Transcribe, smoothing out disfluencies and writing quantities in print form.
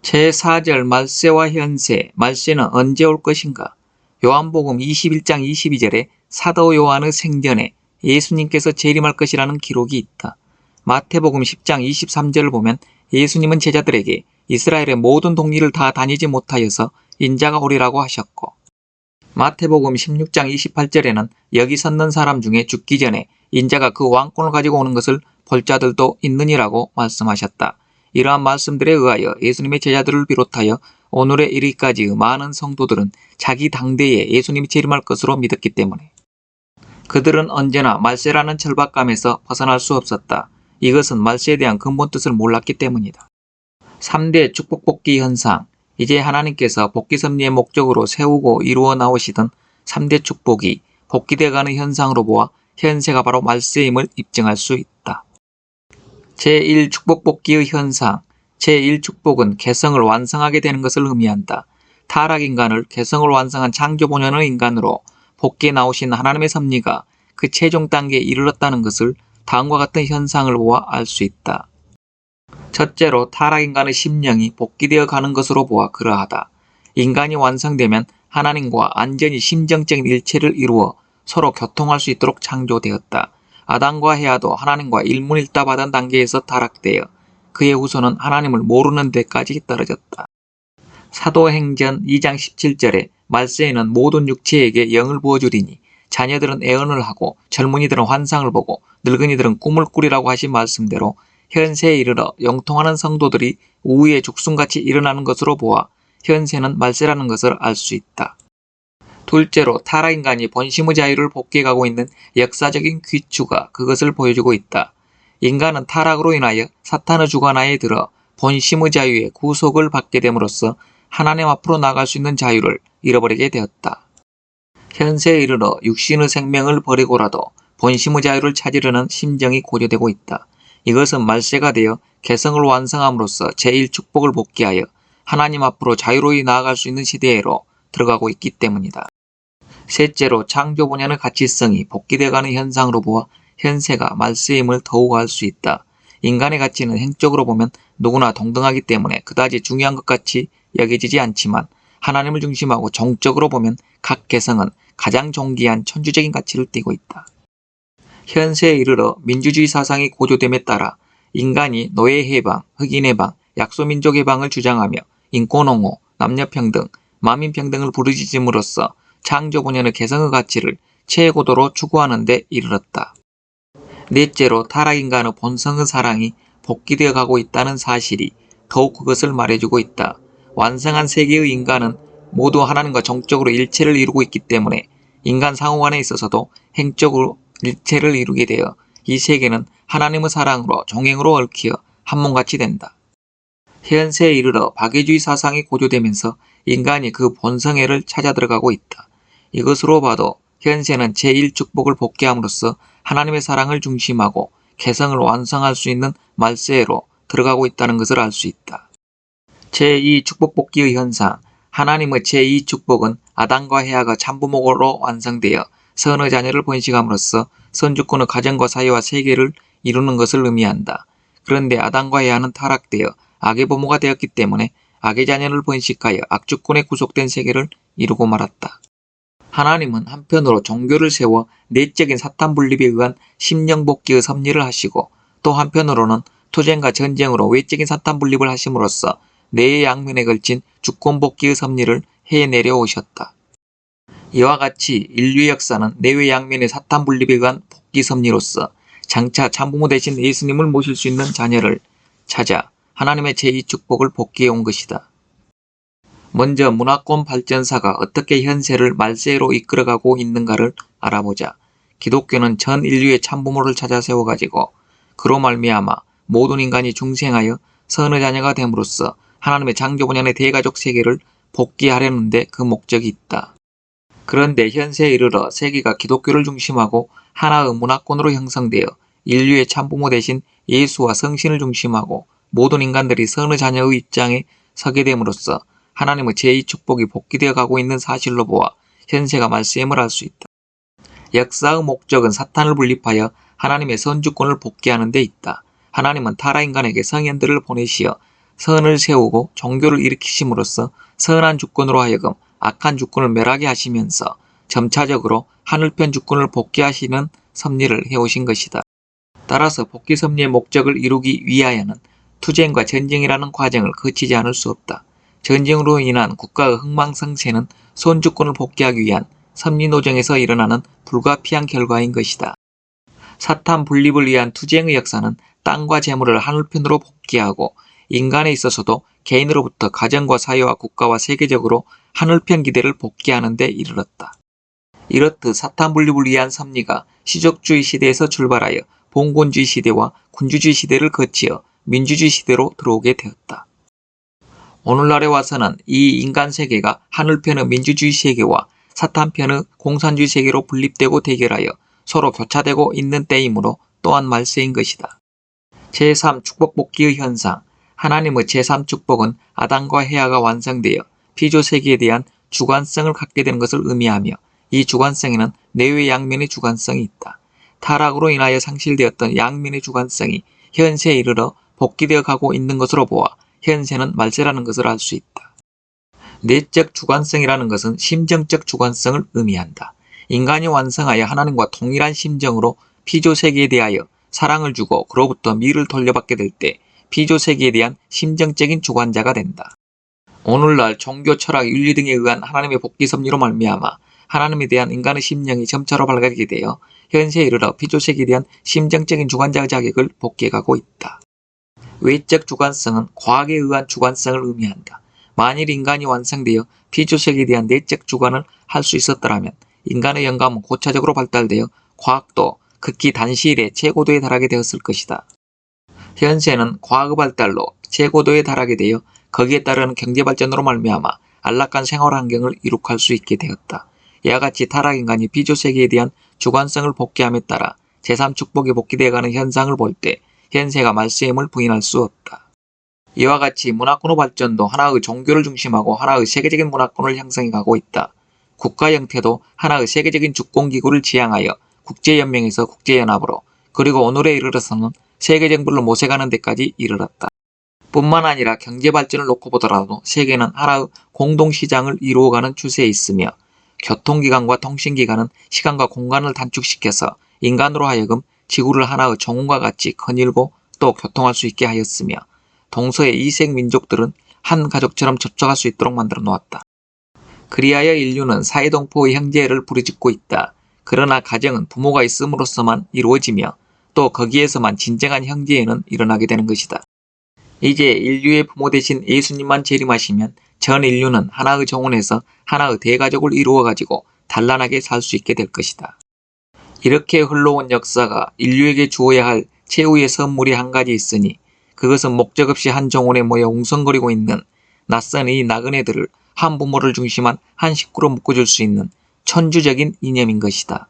제4절 말세와 현세, 말세는 언제 올 것인가? 요한복음 21장 22절에 사도 요한의 생전에 예수님께서 재림할 것이라는 기록이 있다. 마태복음 10장 23절을 보면 예수님은 제자들에게 이스라엘의 모든 동리를 다 다니지 못하여서 인자가 오리라고 하셨고, 마태복음 16장 28절에는 여기 섰는 사람 중에 죽기 전에 인자가 그 왕권을 가지고 오는 것을 볼 자들도 있느니라고 말씀하셨다. 이러한 말씀들에 의하여 예수님의 제자들을 비롯하여 오늘에 이르기까지의 많은 성도들은 자기 당대에 예수님이 재림할 것으로 믿었기 때문에 그들은 언제나 말세라는 절박감에서 벗어날 수 없었다. 이것은 말세에 대한 근본 뜻을 몰랐기 때문이다. 3대 축복 복귀 현상. 이제 하나님께서 복귀 섭리의 목적으로 세우고 이루어 나오시던 3대 축복이 복귀되어가는 현상으로 보아 현세가 바로 말세임을 입증할 수 있다. 제1 축복 복귀의 현상. 제1 축복은 개성을 완성하게 되는 것을 의미한다. 타락인간을 개성을 완성한 창조 본연의 인간으로 복귀해 나오신 하나님의 섭리가 그 최종 단계에 이르렀다는 것을 다음과 같은 현상을 보아 알 수 있다. 첫째로 타락인간의 심령이 복귀되어 가는 것으로 보아 그러하다. 인간이 완성되면 하나님과 완전히 심정적인 일체를 이루어 서로 교통할 수 있도록 창조되었다. 아담과 헤아도 하나님과 일문일답하던 단계에서 타락되어 그의 후손은 하나님을 모르는 데까지 떨어졌다. 사도행전 2장 17절에 말세에는 모든 육체에게 영을 부어주리니 자녀들은 애언을 하고 젊은이들은 환상을 보고 늙은이들은 꿈을 꾸리라고 하신 말씀대로 현세에 이르러 영통하는 성도들이 우위의 죽순같이 일어나는 것으로 보아 현세는 말세라는 것을 알 수 있다. 둘째로 타락인간이 본심의 자유를 복귀해가고 있는 역사적인 귀추가 그것을 보여주고 있다. 인간은 타락으로 인하여 사탄의 주관하에 들어 본심의 자유의 구속을 받게 됨으로써 하나님 앞으로 나갈 수 있는 자유를 잃어버리게 되었다. 현세에 이르러 육신의 생명을 버리고라도 본심의 자유를 찾으려는 심정이 고조되고 있다. 이것은 말세가 되어 개성을 완성함으로써 제1축복을 복귀하여 하나님 앞으로 자유로이 나아갈 수 있는 시대로 들어가고 있기 때문이다. 셋째로 창조 본연의 가치성이 복귀되어가는 현상으로 보아 현세가 말세임을 더욱 알 수 있다. 인간의 가치는 행적으로 보면 누구나 동등하기 때문에 그다지 중요한 것 같이 여겨지지 않지만 하나님을 중심하고 정적으로 보면 각 개성은 가장 존귀한 천주적인 가치를 띠고 있다. 현세에 이르러 민주주의 사상이 고조됨에 따라 인간이 노예 해방, 흑인 해방, 약소민족 해방을 주장하며 인권옹호, 남녀평등, 만민평등을 부르짖음으로써 창조 본연의 개성의 가치를 최고도로 추구하는 데 이르렀다. 넷째로 타락인간의 본성의 사랑이 복귀되어 가고 있다는 사실이 더욱 그것을 말해주고 있다. 완성한 세계의 인간은 모두 하나님과 정적으로 일체를 이루고 있기 때문에 인간 상호간에 있어서도 행적으로 일체를 이루게 되어 이 세계는 하나님의 사랑으로 종행으로 얽히어 한몸같이 된다. 현세에 이르러 박애주의 사상이 고조되면서 인간이 그 본성애를 찾아 들어가고 있다. 이것으로 봐도 현세는 제1축복을 복귀함으로써 하나님의 사랑을 중심하고 개성을 완성할 수 있는 말세로 들어가고 있다는 것을 알 수 있다. 제2축복 복귀의 현상. 하나님의 제2축복은 아담과 헤아가 참부모로 완성되어 선의 자녀를 번식함으로써 선주권의 가정과 사회와 세계를 이루는 것을 의미한다. 그런데 아담과 헤아는 타락되어 악의 부모가 되었기 때문에 악의 자녀를 번식하여 악주권에 구속된 세계를 이루고 말았다. 하나님은 한편으로 종교를 세워 내적인 사탄 분립에 의한 심령 복귀의 섭리를 하시고 또 한편으로는 투쟁과 전쟁으로 외적인 사탄 분립을 하심으로써 내 양면에 걸친 주권 복귀의 섭리를 해내려 오셨다. 이와 같이 인류의 역사는 내외 양면의 사탄 분립에 의한 복귀 섭리로서 장차 참부모 대신 예수님을 모실 수 있는 자녀를 찾아 하나님의 제2축복을 복귀해 온 것이다. 먼저 문화권 발전사가 어떻게 현세를 말세로 이끌어가고 있는가를 알아보자. 기독교는 전 인류의 참부모를 찾아 세워가지고 그로 말미암아 모든 인간이 중생하여 선의 자녀가 됨으로써 하나님의 창조 본연의 대가족 세계를 복귀하려는 데 그 목적이 있다. 그런데 현세에 이르러 세계가 기독교를 중심하고 하나의 문화권으로 형성되어 인류의 참부모 대신 예수와 성신을 중심하고 모든 인간들이 선의 자녀의 입장에 서게 됨으로써 하나님의 제2축복이 복귀되어 가고 있는 사실로 보아 현세가 말세임을 알 수 있다. 역사의 목적은 사탄을 분립하여 하나님의 선주권을 복귀하는 데 있다. 하나님은 타락인간에게 성현들을 보내시어 선을 세우고 종교를 일으키심으로써 선한 주권으로 하여금 악한 주권을 멸하게 하시면서 점차적으로 하늘편 주권을 복귀하시는 섭리를 해오신 것이다. 따라서 복귀 섭리의 목적을 이루기 위하여는 투쟁과 전쟁이라는 과정을 거치지 않을 수 없다. 전쟁으로 인한 국가의 흥망성쇠는 손주권을 복귀하기 위한 섭리노정에서 일어나는 불가피한 결과인 것이다. 사탄 분립을 위한 투쟁의 역사는 땅과 재물을 하늘편으로 복귀하고 인간에 있어서도 개인으로부터 가정과 사회와 국가와 세계적으로 하늘편 기대를 복귀하는 데 이르렀다. 이렇듯 사탄 분립을 위한 섭리가 시족주의 시대에서 출발하여 봉건주의 시대와 군주주의 시대를 거치어 민주주의 시대로 들어오게 되었다. 오늘날에 와서는 이 인간 세계가 하늘편의 민주주의 세계와 사탄편의 공산주의 세계로 분립되고 대결하여 서로 교차되고 있는 때이므로 또한 말세인 것이다. 제3축복 복귀의 현상. 하나님의 제3축복은 아담과 헤아가 완성되어 피조세계에 대한 주관성을 갖게 되는 것을 의미하며 이 주관성에는 내외 양면의 주관성이 있다. 타락으로 인하여 상실되었던 양면의 주관성이 현세에 이르러 복귀되어 가고 있는 것으로 보아 현세는 말세라는 것을 알 수 있다. 내적 주관성이라는 것은 심정적 주관성을 의미한다. 인간이 완성하여 하나님과 동일한 심정으로 피조세계에 대하여 사랑을 주고 그로부터 미를 돌려받게 될 때 피조세계에 대한 심정적인 주관자가 된다. 오늘날 종교, 철학, 윤리 등에 의한 하나님의 복귀 섭리로 말미암아 하나님에 대한 인간의 심령이 점차로 밝아지게 되어 현세에 이르러 피조세계에 대한 심정적인 주관자 자격을 복귀해가고 있다. 외적 주관성은 과학에 의한 주관성을 의미한다. 만일 인간이 완성되어 피조세계에 대한 내적 주관을 할 수 있었더라면 인간의 영감은 고차적으로 발달되어 과학도 극히 단시일에 최고도에 달하게 되었을 것이다. 현세는 과학의 발달로 최고도에 달하게 되어 거기에 따르는 경제발전으로 말미암아 안락한 생활 환경을 이룩할 수 있게 되었다. 이와 같이 타락인간이 피조세계에 대한 주관성을 복귀함에 따라 제3축복이 복귀되어가는 현상을 볼 때 현세가 말세임을 부인할 수 없다. 이와 같이 문화권의 발전도 하나의 종교를 중심하고 하나의 세계적인 문화권을 형성해가고 있다. 국가 형태도 하나의 세계적인 주권기구를 지향하여 국제연맹에서 국제연합으로 그리고 오늘에 이르러서는 세계정부를 모색하는 데까지 이르렀다. 뿐만 아니라 경제발전을 놓고 보더라도 세계는 하나의 공동시장을 이루어가는 추세에 있으며 교통기관과 통신기관은 시간과 공간을 단축시켜서 인간으로 하여금 지구를 하나의 정원과 같이 거닐고 또 교통할 수 있게 하였으며 동서의 이색 민족들은 한 가족처럼 접촉할 수 있도록 만들어 놓았다. 그리하여 인류는 사회동포의 형제를 부르짖고 있다. 그러나 가정은 부모가 있음으로써만 이루어지며 또 거기에서만 진정한 형제애는 일어나게 되는 것이다. 이제 인류의 부모 대신 예수님만 재림하시면 전 인류는 하나의 정원에서 하나의 대가족을 이루어가지고 단란하게 살 수 있게 될 것이다. 이렇게 흘러온 역사가 인류에게 주어야 할 최후의 선물이 한 가지 있으니 그것은 목적 없이 한 정원에 모여 웅성거리고 있는 낯선 이 나그네들을 한 부모를 중심한 한 식구로 묶어줄 수 있는 천주적인 이념인 것이다.